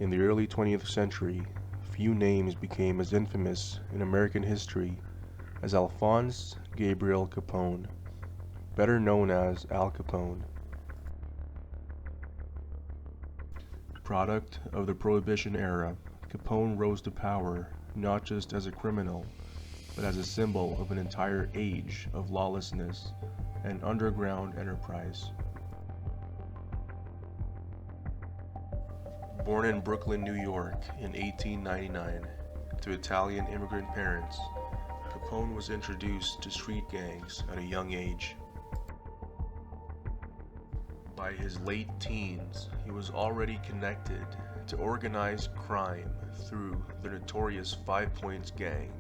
In the early 20th century, few names became as infamous in American history as Alphonse Gabriel Capone, better known as Al Capone. Product of the Prohibition era, Capone rose to power not just as a criminal, but as a symbol of an entire age of lawlessness and underground enterprise. Born in Brooklyn, New York in 1899 to Italian immigrant parents, Capone was introduced to street gangs at a young age. By his late teens, he was already connected to organized crime through the notorious Five Points Gang.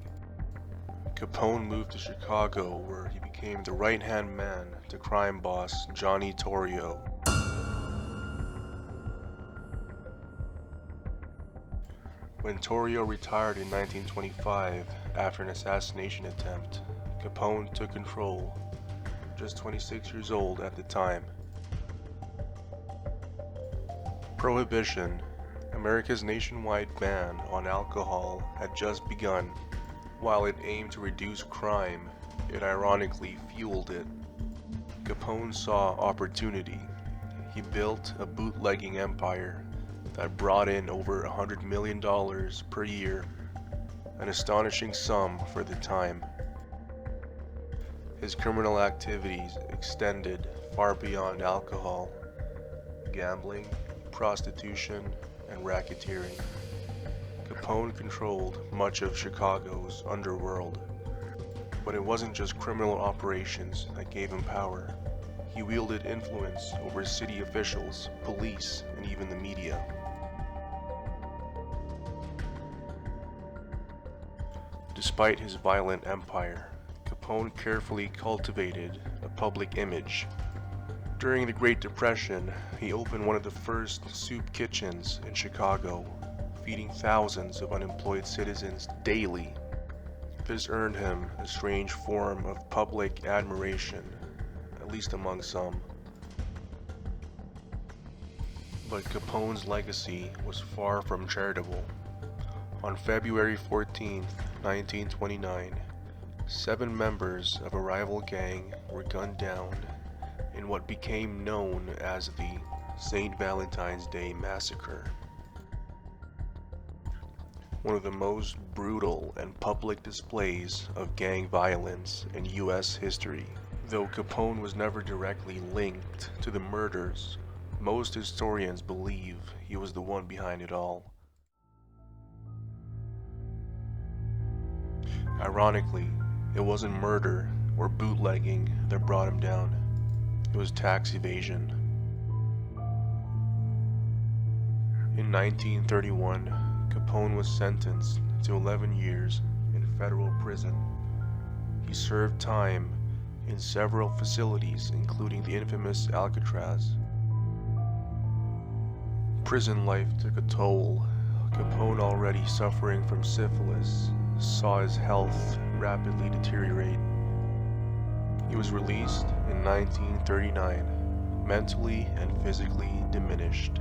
Capone moved to Chicago, where he became the right-hand man to crime boss Johnny Torrio. When Torrio retired in 1925 after an assassination attempt, Capone took control, just 26 years old at the time. Prohibition, America's nationwide ban on alcohol, had just begun. While it aimed to reduce crime, it ironically fueled it. Capone saw opportunity. He built a bootlegging empire that brought in over $100 million per year, an astonishing sum for the time. His criminal activities extended far beyond alcohol, gambling, prostitution, and racketeering. Capone controlled much of Chicago's underworld. But it wasn't just criminal operations that gave him power. He wielded influence over city officials, police, and even the media. Despite his violent empire, Capone carefully cultivated a public image. During the Great Depression, he opened one of the first soup kitchens in Chicago, feeding thousands of unemployed citizens daily. This earned him a strange form of public admiration, at least among some. But Capone's legacy was far from charitable. On February 14, 1929, 7 members of a rival gang were gunned down in what became known as the St. Valentine's Day Massacre. One of the most brutal and public displays of gang violence in U.S. history. Though Capone was never directly linked to the murders, most historians believe he was the one behind it all. Ironically, it wasn't murder or bootlegging that brought him down. It was tax evasion. In 1931, Capone was sentenced to 11 years in federal prison. He served time in several facilities, including the infamous Alcatraz. Prison life took a toll. Capone, already suffering from syphilis, saw his health rapidly deteriorate. He was released in 1939, mentally and physically diminished.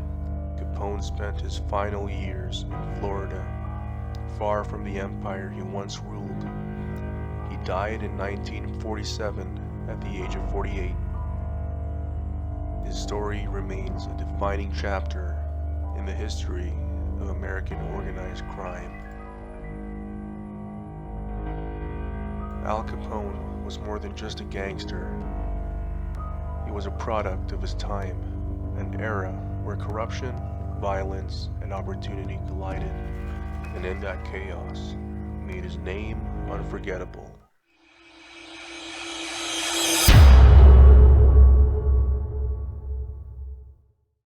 Capone spent his final years in Florida, far from the empire he once ruled. He died in 1947 at the age of 48. His story remains a defining chapter in the history of American organized crime. Al Capone was more than just a gangster. He was a product of his time, an era where corruption, violence, and opportunity collided, and in that chaos, made his name unforgettable.